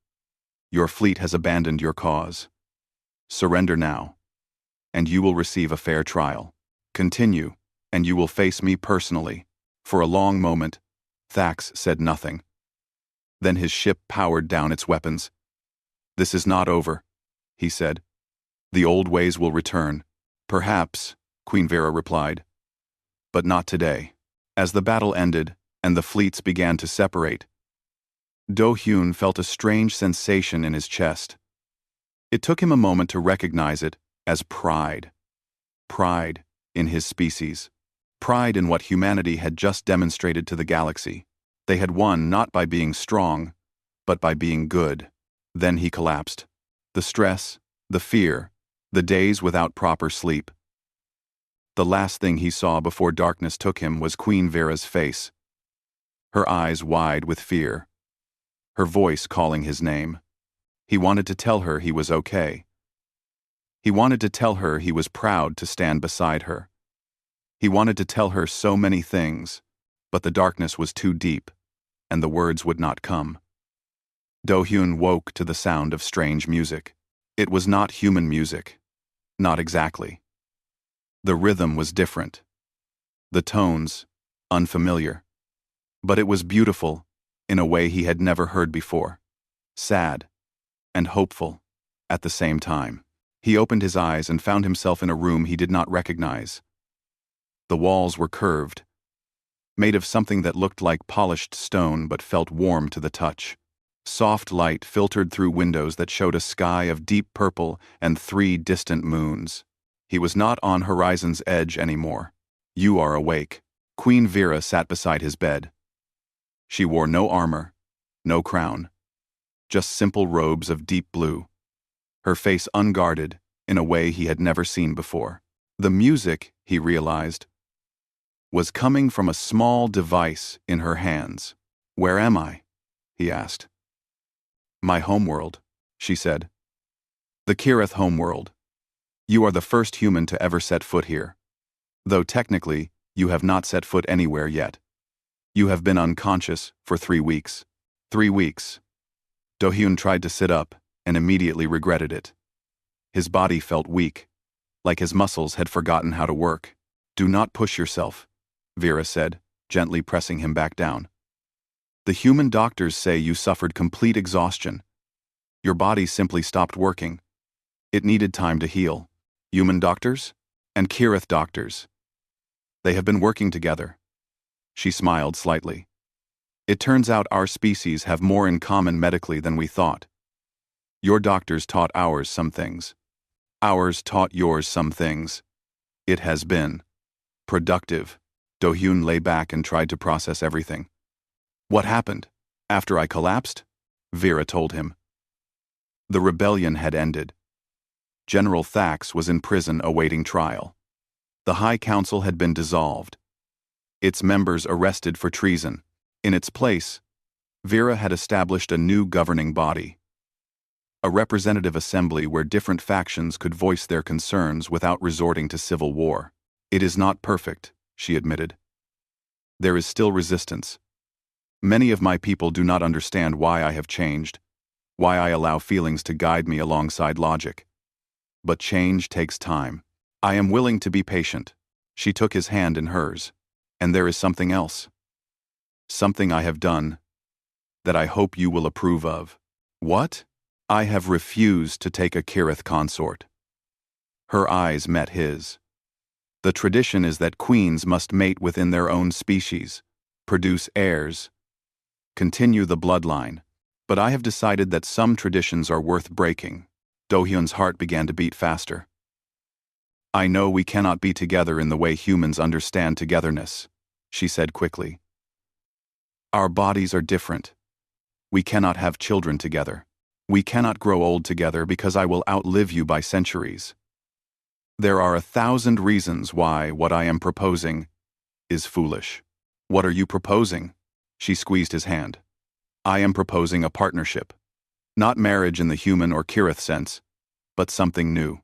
Your fleet has abandoned your cause. Surrender now, and you will receive a fair trial. Continue, and you will face me personally. For a long moment, Thax said nothing. Then his ship powered down its weapons. This is not over, he said. The old ways will return. Perhaps, Queen Vera replied. But not today. As the battle ended, and the fleets began to separate. Do-hyun felt a strange sensation in his chest. It took him a moment to recognize it as pride. Pride in his species. Pride in what humanity had just demonstrated to the galaxy. They had won not by being strong, but by being good. Then he collapsed. The stress, the fear, the days without proper sleep. The last thing he saw before darkness took him was Queen Vera's face. Her eyes wide with fear. Her voice calling his name. He wanted to tell her he was okay. He wanted to tell her he was proud to stand beside her. He wanted to tell her so many things, but the darkness was too deep, and the words would not come. Do-hyun woke to the sound of strange music. It was not human music. Not exactly. The rhythm was different. The tones, unfamiliar. But it was beautiful, in a way he had never heard before. Sad and hopeful at the same time. He opened his eyes and found himself in a room he did not recognize. The walls were curved, made of something that looked like polished stone but felt warm to the touch. Soft light filtered through windows that showed a sky of deep purple and 3 distant moons. He was not on horizon's edge anymore. You are awake. Queen Vera sat beside his bed. She wore no armor, no crown, just simple robes of deep blue. Her face unguarded in a way he had never seen before. The music, he realized, was coming from a small device in her hands. Where am I? He asked. My homeworld, she said. The Kirith homeworld. You are the first human to ever set foot here. Though technically, you have not set foot anywhere yet. You have been unconscious for 3 weeks. 3 weeks. Do-hyun tried to sit up and immediately regretted it. His body felt weak, like his muscles had forgotten how to work. Do not push yourself, Vera said, gently pressing him back down. The human doctors say you suffered complete exhaustion. Your body simply stopped working. It needed time to heal. Human doctors? And Kirith doctors. They have been working together. She smiled slightly. It turns out our species have more in common medically than we thought. Your doctors taught ours some things. Ours taught yours some things. It has been productive. Do-hyun lay back and tried to process everything. What happened? After I collapsed? Vera told him. The rebellion had ended. General Thax was in prison awaiting trial. The High Council had been dissolved. Its members arrested for treason. In its place, Vera had established a new governing body. A representative assembly where different factions could voice their concerns without resorting to civil war. It is not perfect, she admitted. There is still resistance. Many of my people do not understand why I have changed, why I allow feelings to guide me alongside logic. But change takes time. I am willing to be patient. She took his hand in hers. And there is something else. Something I have done that I hope you will approve of. What? I have refused to take a Kirith consort. Her eyes met his. The tradition is that queens must mate within their own species, produce heirs, continue the bloodline. But I have decided that some traditions are worth breaking. Do-hyun's heart began to beat faster. I know we cannot be together in the way humans understand togetherness, she said quickly. Our bodies are different. We cannot have children together. We cannot grow old together because I will outlive you by centuries. There are 1,000 reasons why what I am proposing is foolish. What are you proposing? She squeezed his hand. I am proposing a partnership. Not marriage in the human or Kirith sense, but something new.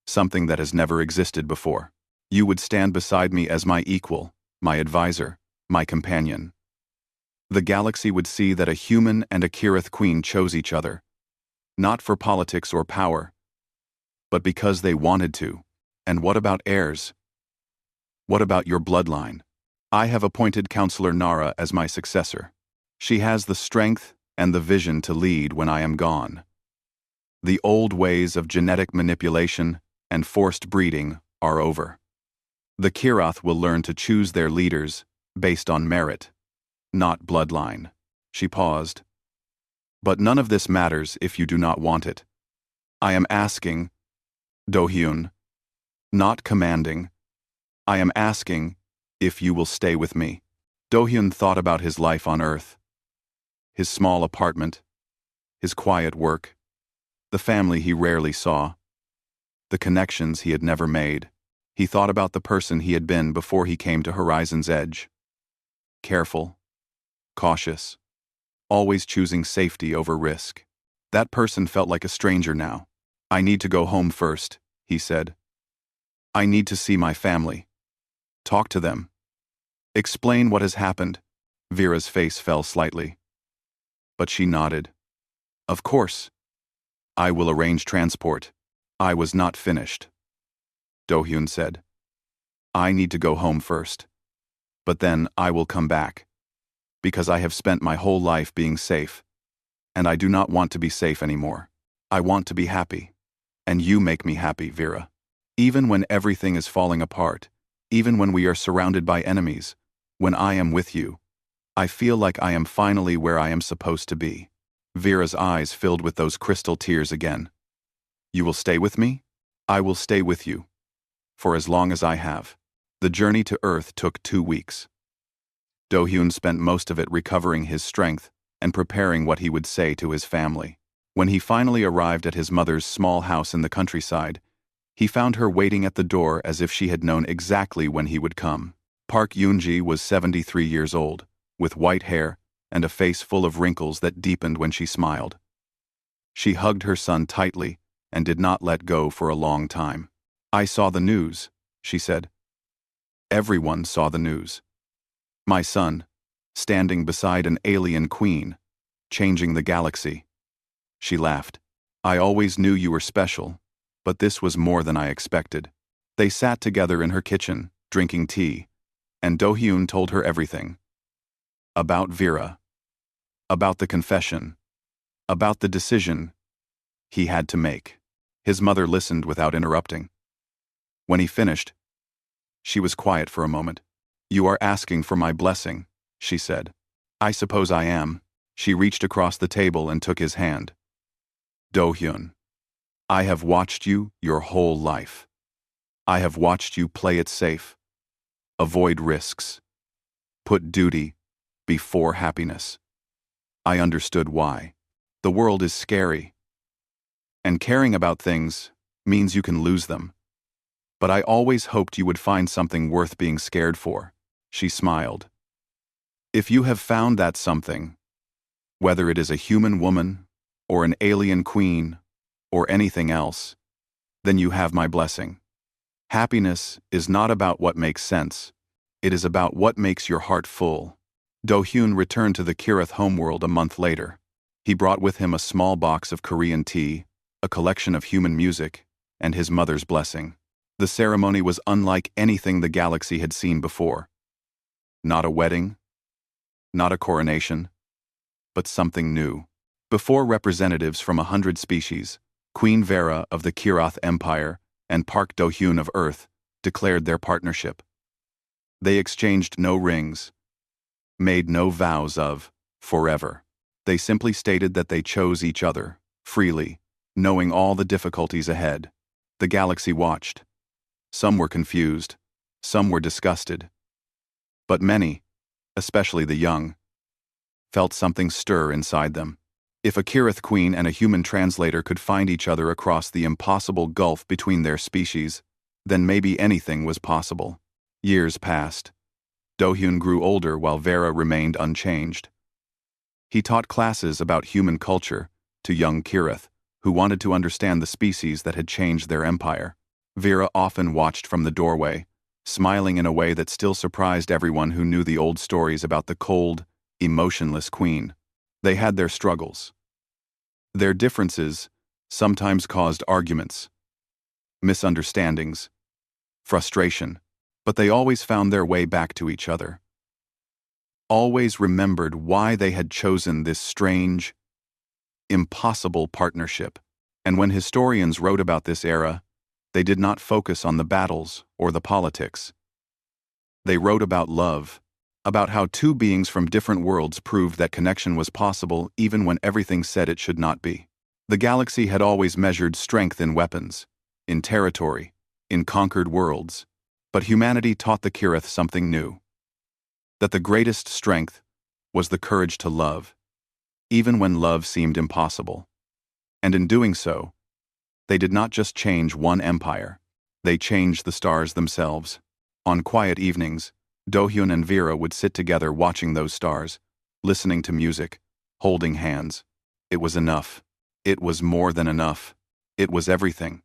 Something that has never existed before. You would stand beside me as my equal, my advisor, my companion. The galaxy would see that a human and a Kirith queen chose each other, not for politics or power, but because they wanted to. And what about heirs? What about your bloodline? I have appointed Counselor Nara as my successor. She has the strength and the vision to lead when I am gone. The old ways of genetic manipulation and forced breeding are over. The Kirith will learn to choose their leaders based on merit. not bloodline. She paused. But none of this matters if you do not want it. I am asking, Do-hyun, not commanding. I am asking if you will stay with me. Do-hyun thought about his life on Earth. His small apartment, his quiet work, the family he rarely saw, the connections he had never made. He thought about the person he had been before he came to Horizon's Edge. Careful, cautious, always choosing safety over risk. That person felt like a stranger now. I need to go home first, he said. I need to see my family. Talk to them. Explain what has happened. Vera's face fell slightly. But she nodded. Of course. I will arrange transport. I was not finished. Do-hyun said. I need to go home first. But then I will come back. Because I have spent my whole life being safe. And I do not want to be safe anymore. I want to be happy. And you make me happy, Vera. Even when everything is falling apart, even when we are surrounded by enemies, when I am with you, I feel like I am finally where I am supposed to be. Vera's eyes filled with those crystal tears again. You will stay with me? I will stay with you. For as long as I have. The journey to Earth took 2 weeks. Do-hyun spent most of it recovering his strength and preparing what he would say to his family. When he finally arrived at his mother's small house in the countryside, he found her waiting at the door as if she had known exactly when he would come. Park Yoon-ji was 73 years old, with white hair and a face full of wrinkles that deepened when she smiled. She hugged her son tightly and did not let go for a long time. I saw the news, she said. Everyone saw the news. My son, standing beside an alien queen, changing the galaxy. She laughed. I always knew you were special, but this was more than I expected. They sat together in her kitchen, drinking tea, and Do-hyun told her everything. About Vera. About the confession. About the decision he had to make. His mother listened without interrupting. When he finished, she was quiet for a moment. You are asking for my blessing, she said. I suppose I am. She reached across the table and took his hand. Do-hyun, I have watched you your whole life. I have watched you play it safe. Avoid risks. Put duty before happiness. I understood why. The world is scary. And caring about things means you can lose them. But I always hoped you would find something worth being scared for. She smiled. If you have found that something, whether it is a human woman, or an alien queen, or anything else, then you have my blessing. Happiness is not about what makes sense. It is about what makes your heart full. Do-hyun returned to the Kirith homeworld a month later. He brought with him a small box of Korean tea, a collection of human music, and his mother's blessing. The ceremony was unlike anything the galaxy had seen before. Not a wedding, not a coronation, but something new. Before representatives from 100 species, Queen Vera of the Kirith Empire and Park Do-hyun of Earth declared their partnership. They exchanged no rings, made no vows of forever. They simply stated that they chose each other, freely, knowing all the difficulties ahead. The galaxy watched. Some were confused, some were disgusted. But many, especially the young, felt something stir inside them. If a Kirith queen and a human translator could find each other across the impossible gulf between their species, then maybe anything was possible. Years passed. Do-hyun grew older while Vera remained unchanged. He taught classes about human culture to young Kirith, who wanted to understand the species that had changed their empire. Vera often watched from the doorway, smiling in a way that still surprised everyone who knew the old stories about the cold, emotionless queen. They had their struggles. Their differences sometimes caused arguments, misunderstandings, frustration, but they always found their way back to each other. Always remembered why they had chosen this strange, impossible partnership. And when historians wrote about this era, they did not focus on the battles or the politics. They wrote about love, about how two beings from different worlds proved that connection was possible even when everything said it should not be. The galaxy had always measured strength in weapons, in territory, in conquered worlds, but humanity taught the Kirith something new. That the greatest strength was the courage to love, even when love seemed impossible. And in doing so, they did not just change one empire, they changed the stars themselves. On quiet evenings, Dohyun and Vera would sit together watching those stars, listening to music, holding hands. It was enough. It was more than enough. It was everything.